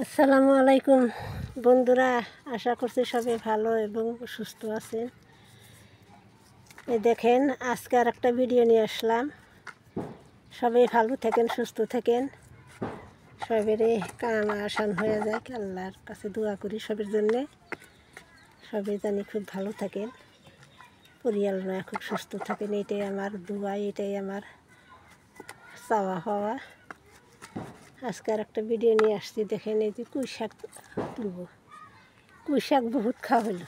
আসসালামু আলাইকুম বন্ধুরা, আশা করছি সবাই ভালো এবং সুস্থ আছেন। এই দেখেন, আজকে আর একটা ভিডিও নিয়ে আসলাম। সবাই ভালো থাকেন, সুস্থ থাকেন, সবেরই কাম আসান হয়ে যায়। আল্লাহর কাছে দোয়া করি সবের জন্যে, সবাই জানি খুব ভালো থাকেন, পরিবার নয় খুব সুস্থ থাকেন। এটাই আমার দোয়া, এটাই আমার চাওয়া হওয়া। আজকে আর একটা ভিডিও নিয়ে আসছি। দেখেন, এই যে পুঁই শাক তুলব। পুঁই শাক বহুত খাওয়া হলো,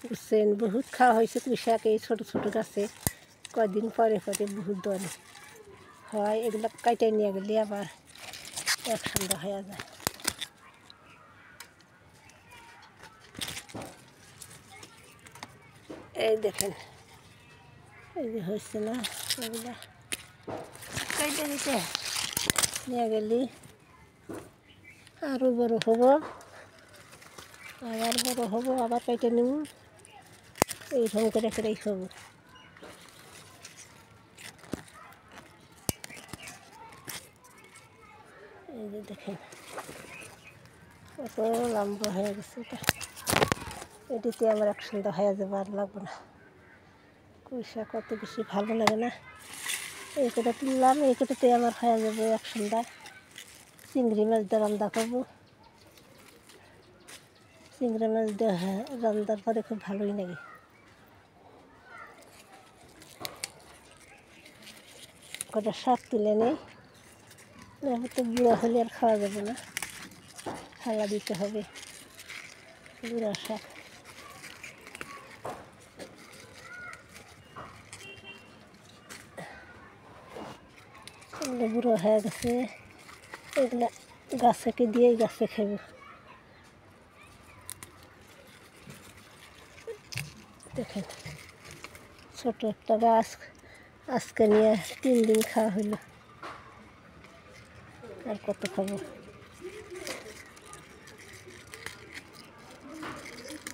বুঝছেন, বহুত খাওয়া হয়েছে পুঁই শাক। এই ছোটো ছোটো গাছে কদিন পরে পরে বহুত দল হয়। এগুলো কাইটে নিয়ে গেলে আবার একসঙ্গে হয়ে যায়। এই দেখেন, এই যে হয়েছে না, এগুলা কাইটে দিতে নিয়ে গেলে আরও বড় হবো, আবার বড় হবো, আবার কাইটে নেব, এইরকম করে করেই খাবো। এই যে দেখেন কত লম্বা হয়ে গেছে। এটিতে আমার একসঙ্গে হয়ে যাবে, আর লাগবে না। পুঁই শাক কত বেশি ভালো লাগে না। এই কটা তুললাম, এই কটাতে আমার হয়ে যাবে একসঙ্গে। চিংড়ি মাছ দিয়ে রান্না করবো। চিংড়ি মাছ দিয়ে রান্নার পরে খুব ভালোই লাগে। কটা শাক তুলে নেই, না তো বুড়া হলে আর খাওয়া যাবে না, খাওয়া দিতে হবে বুড়া শাক। এগুলো বুড়ো হয়ে গেছে, এগুলো গাছকে দিয়েই গাছে খাবো। দেখেন, ছোটো একটা গাছ, আজকে নিয়ে 3 দিন খাওয়া হলো, আর কত খাবো।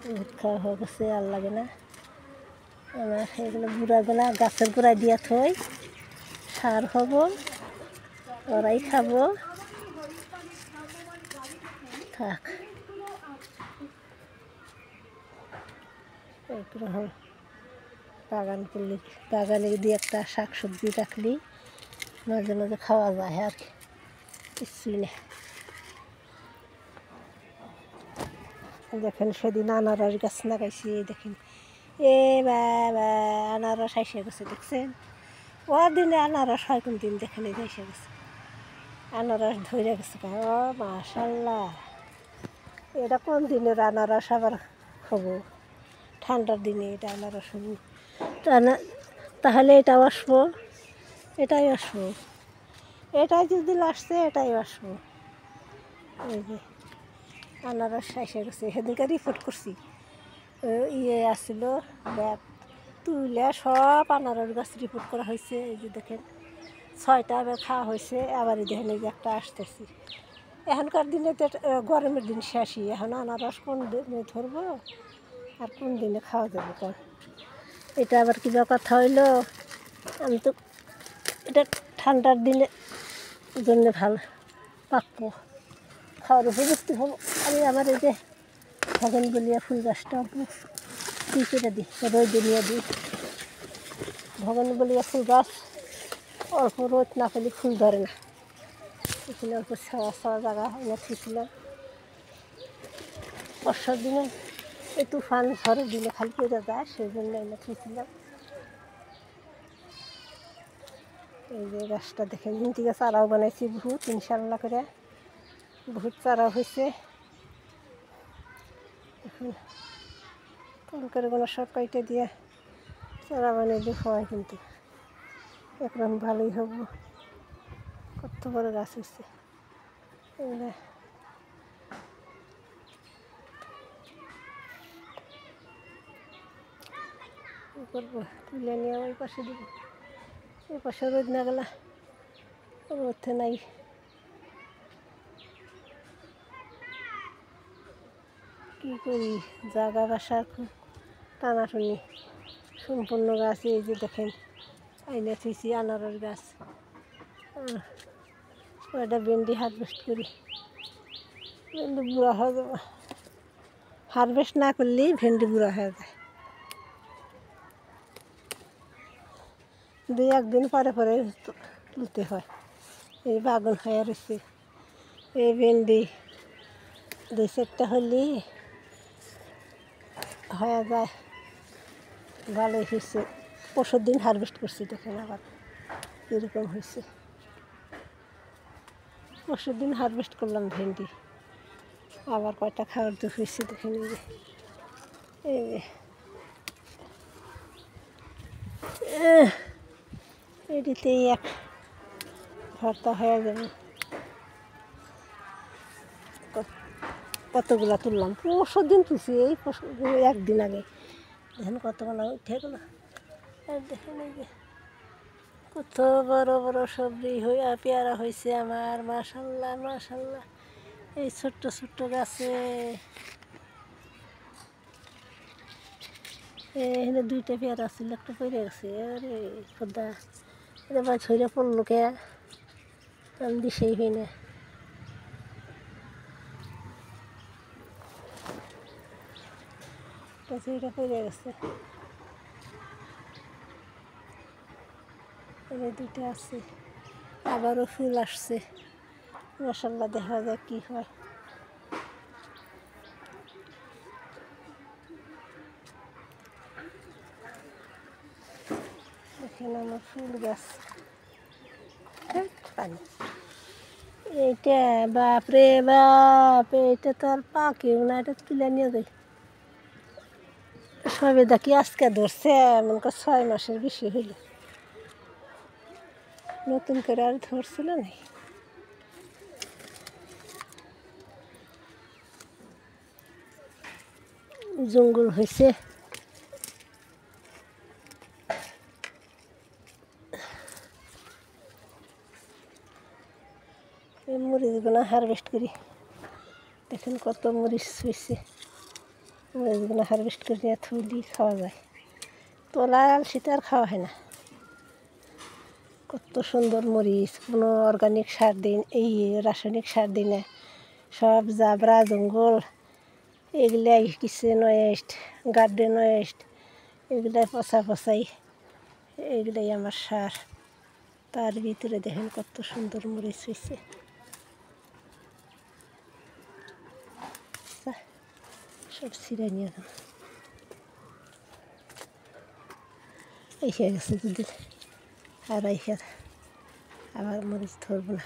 বহুত খাওয়া হয়ে গেছে, আর লাগে না আমার। এগুলো বুড়াগুলা গাছের গোড়ায় দিয়ে থই, সার হব, ওরাই খাবো, থাক। এইরকম বাগান করলে, বাগানে দিয়ে একটা শাক সবজি রাখলি মাঝে মাঝে খাওয়া যায়, আর কিছুই না। দেখেন, সেদিন আনারস গাছ লাগাইছি, দেখেন এ বাবা আনারস এসে গেছে, দেখছেন? ও দিনে আনারস হয় কোন দিন, দেখেন এই এসে গেছে আনারস, ধরে গেছে। ও মাশাল্লাহ, এটা কোন দিনের আনারস আবার খাবো? ঠান্ডার দিনে এটা আনারস হবো, তাহলে এটাও আসবো, এটাই আসবো, এটাই যদি আসছে এটাই আসবো। এই যে আনারস এসে গেছে, সেদিনকে রিপোর্ট করছি। ইয়ে আসছিল ব্যাগ তুলে সব আনারস গাছ রিপোর্ট করা হয়েছে। এই যে দেখেন 6টা এবার খাওয়া হয়েছে, আবার দেখেন এই যে একটা আসতেছি। এখনকার দিনে তো গরমের দিন শেষই, এখন আনারস কোন দিনে ধরবো আর কোন দিনে খাওয়া যাবে? কারণ এটা আবার কিবা কথা হইলো, আমি তো এটা ঠান্ডার দিনে জন্য ভালো পাকবো, খাওয়ার উপযুক্ত হবো। আমি আমার এই যে ভগনবলিয়া ফুল গাছটা অল্প কী করে দিই, রোদে নিয়ে দিই। ভগনবলিয়া ফুল গাছ অল্প রোদ না পেলে ফুল ধরে না। এখানে অল্প ছাওয়া ছাওয়া জায়গা এনে থুয়েছিলাম। বর্ষার দিনে এই তুফান ঝড়ের দিনে খালি পেরে যায়, সেই জন্য এনে থুয়েছিলাম। এই যে গাছটা দেখেন, দিন থেকে চারাও বানাইছি বহুত, ইনশাল্লাহ করে বহুত চারা হয়েছে। এখন কলকারগুলো সব কাইটে দিয়ে চারা বানাইলে হয়, কিন্তু একদম ভালোই হব। কত বড় গাছ হয়েছে এগুলো। কী করবো, তুলে নিয়ে ওই পাশে দিব, ওই পাশে রোদ না গেলা রোদে নাই। কী করি, জাগা বাসা খুব টানাটুনি। সম্পূর্ণ গাছ এই যে দেখেন আইনে থুইছি আনারস গাছ, ওটা ভেন্ডি হারভেস্ট করি। ভেন্ডি বুড়া হয়ে যাবে, হারভেস্ট না করলেই ভেন্ডি বুড়া হয়ে যায়। 2-1 দিন পরে পরে তুলতে হয়। এই বাগান হয়ে রয়েছে, এই ভেন্ডি 2-4টা হলেই হয়ে যায়। ভালোই হয়েছে। পরশুর দিন হারভেস্ট করছি, দেখেন আবার কীরকম হয়েছে। পরশুর দিন হারভেস্ট করলাম ভেন্ডি, আবার কয়টা খাওয়ার তো হয়েছে দেখে নিবে। এটিতেই এক ভর্তা হয়ে যাবে। কতগুলা তুললাম, পরশুর দিন তুলছি, এই একদিন আগে। দেখেন কতগুলো উঠে গেলো। আর দেখেন এই যে কত বড় বড় সবজি হইয়া পেয়ারা হয়েছে আমার, মাশাল্লাহ মাশাল্লাহ। এই ছোট্ট ছোট্ট গাছে এখানে 2টা পেয়ারা ছিল, একটা পড়ে গেছে। আরে খোদা, এটা বা ছইরা পড়লো কে, আমি দিশেই হই না। ছইরা পড়ে গেছে, এখানে 2টা আছে, আবারও ফুল আসছে। মাশাল্লাহ, দেখা যায় কি হয়। এখানে আমার ফুল গাছ, পানি। এইটা বাপরে বাপ, এইটা তো আর পাকেও না, এটা তুলে নিয়ে যাই। সবে দেখি আজকে ধরছে, মনে কর 6 মাসের বেশি হইল, নতুন করে আর ধরছিল না। জঙ্গল হয়েছে। এই মরিচগুলো হারভেস্ট করি, দেখেন কত মরিচ হয়েছে। মরিচগুলো হারভেস্ট করে নিয়ে থইলি খাওয়া যায়, তোলা আলসিতে আর খাওয়া হয় না। কত সুন্দর মরিচ, কোনো অর্গানিক সার দিন, এই রাসায়নিক সার দিই না, সব জাবরা জঙ্গল, এগুলাই কিচেন ওয়েস্ট, গার্ডেন ওয়েস্ট, এগুলাই পচা পচাই, এগুলাই আমার সার। তার ভিতরে দেখেন কত সুন্দর মরিচ হয়েছে। সব ছিঁড়ে নিয়ে যান, এসে গেছে যদি আর আবার মরিচ ধরবো না।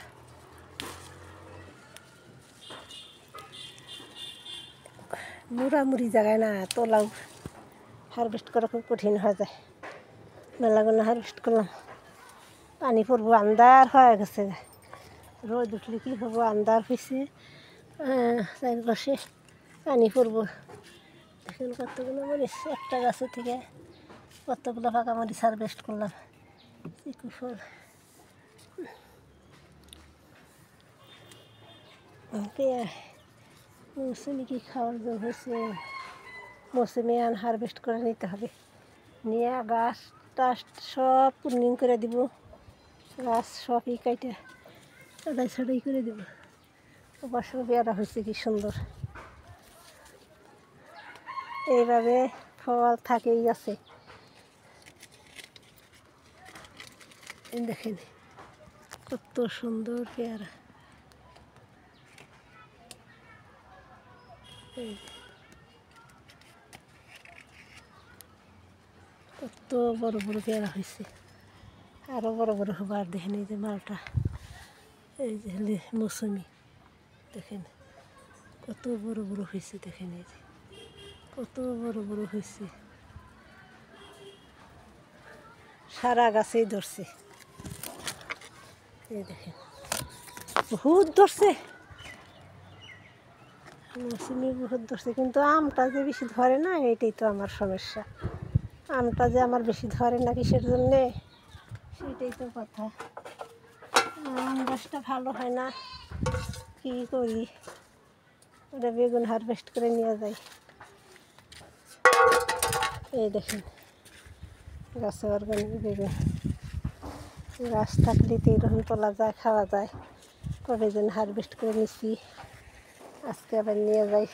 মুড়ামুড়ি জায়গায় না তোলাও হারভেস্ট করা খুব কঠিন হয়ে যায়। মেলাগুলো হারভেস্ট করলাম, পানি পড়বো, আন্দার হয়ে গেছে। রোদ উঠলে কি হবো, আন্দার হয়েছে, চারপাশে পানি পড়বো। দেখুন কতগুলো মরিচ, একটা গাছের থেকে কতগুলো পাকা মরিচ হারভেস্ট করলাম। চিকু ফল, মৌসুমি কি খাওয়ার জন্য হয়েছে, মৌসুমি আন হারভেস্ট করে নিতে হবে। নিয়ে গাছ টাছ সব পুর্নিং করে দিব, গাছ সবই কাইটে আদাই ছাড়াই করে দেব। অবশ্য পেয়ারা হয়েছে কি সুন্দর, এইভাবে ফল থাকেই আছে। দেখেন কত সুন্দর পেয়ারা, কত বড় বড় পেয়ারা হয়েছে, আরও বড় বড় হবো। আর দেখেন এই যে মালটা, এই যে মৌসুমি, দেখেন কত বড় বড় হয়েছে। দেখেন এই যে কত বড় বড় হয়েছে, সারা গাছেই ধরছে। এই দেখেন বহুত ধরছে, মৌসুমি বহুত ধরছে, কিন্তু আমটা যে বেশি ধরে না, এইটাই তো আমার সমস্যা। আমটা যে আমার বেশি ধরে না কিসের জন্যে, সেটাই তো কথা। আম গাছটা ভালো হয় না, কী করি, ওটা বেগুন হারভেস্ট করে নিয়ে যাই। এই দেখেন গাছে অর্গানিক বেগুন, গাছ থাকলে তো এরকম তোলা যায়, খাওয়া যায়। কবে যেন হারভেস্ট করে নিচ্ছি, আজকে আবার নিয়ে যাই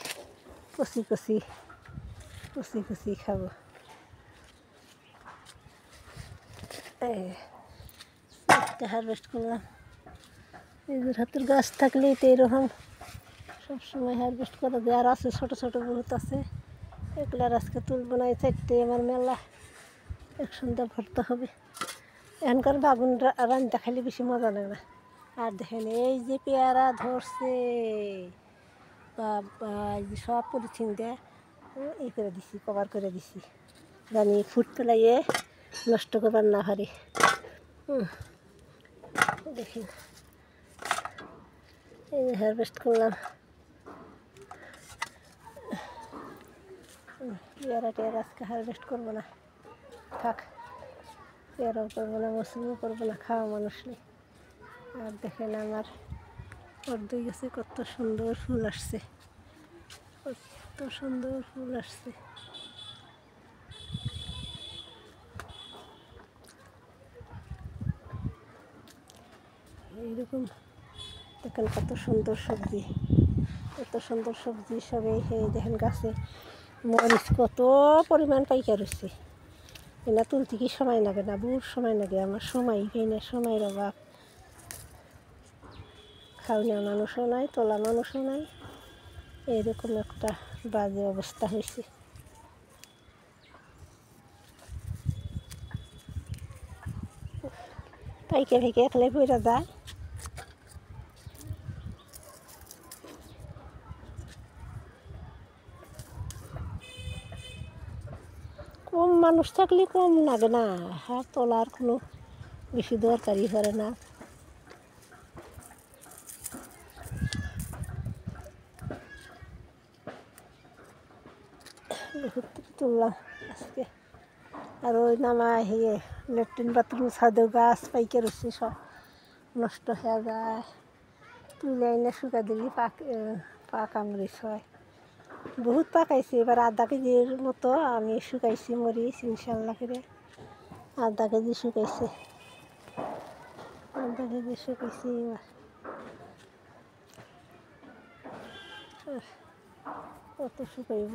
কচি কচি কচি কচি খাবো। এই একটা হারভেস্ট করলাম। এই যে হাতের গাছ থাকলেই তো এরকম সবসময় হারভেস্ট করা যায়। আর আছে ছোটো ছোটো বহুত আছে, এগুলার আজকে তুলব না। এই চারটে আমার মেলা, এক সন্ধ্যা ভরতে হবে। এখানকার বাগুন রান্না খাইলে বেশি মজা লাগে না। আর দেখেন এই যে পেয়ারা ধরছে, বাবা এই যে সব পলিথিন দিয়ে এই করে দিছি, কভার করে দিছি, জানি ফুট পেলাইয়ে নষ্ট করবার না পারি। দেখি এই যে হারভেস্ট করলাম। পেয়ারা টেয়ারা আজকে হারভেস্ট করবো না, থাক। পেয়ারাও করবো না, মৌসুমিও করবো না, খাওয়া মানুষ নেই। আর দেখেন আমার অর্ধেক গেছে, কত সুন্দর ফুল আসছে, কত সুন্দর ফুল আসছে। এইরকম দেখেন কত সুন্দর সবজি, কত সুন্দর সবজি সবে। এই দেখেন গাছে মরিচ কত পরিমাণ পাইকার হচ্ছে। না তুলতে কি সময় লাগে না, বহু সময় লাগে। আমার সময় পাই না, সময়ের অভাব। খাওয়া মানুষও নাই, তোলা মানুষও নাই, এইরকম একটা বাজে অবস্থা হয়েছে। পাইকে ফাইকে একলে পড়া যায়। কম মানুষ থাকলে কম লাগে না, আর তোলার কোনো বেশি দরকারই করে না। বহুত তুললাম আজকে। আর ওই নামা হিয়ে ল্যাট্রিন বাথরুম ছাদেও গাছ পাইকে রয়েছে, সব নষ্ট হয়ে যায়। তুলে এনে শুকা দিলি পাকা মরিচ হয়। বহুত পাকাইছে, এবার আধা কেজির মতো আমি শুকাইছি মরিচ, ইনশাল্লাহ করে আধা কেজি শুকাইছে, আধা কেজি শুকাইছি। এবার কত শুকাইব।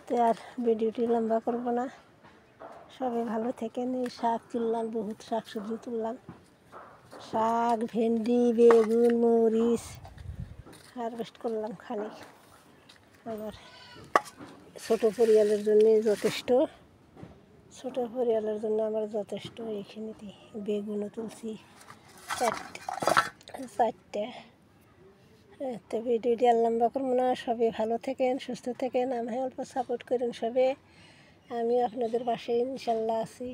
তো আর ভিডিওটি লম্বা করবো না, সবাই ভালো থেকেন। এই শাক তুললাম, বহুত শাক সবজি তুললাম, শাক, ভেন্ডি, বেগুন, মরিচ হারভেস্ট করলাম খানিক। আমার ছোটো পরিবারের জন্য যথেষ্ট, ছোটো পরিবারের জন্য আমার যথেষ্ট। এইখানেতে বেগুনও তুলছি চারটে। তো ভিডিওটি আর লম্বা করবো না, সবাই ভালো থাকেন, সুস্থ থাকেন, আমি অল্প সাপোর্ট করেন সবে। আমি আপনাদের পাশে ইনশাল্লাহ আছি।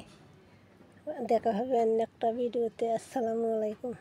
দেখা হবে অন্য একটা ভিডিওতে। আসসালামু আলাইকুম।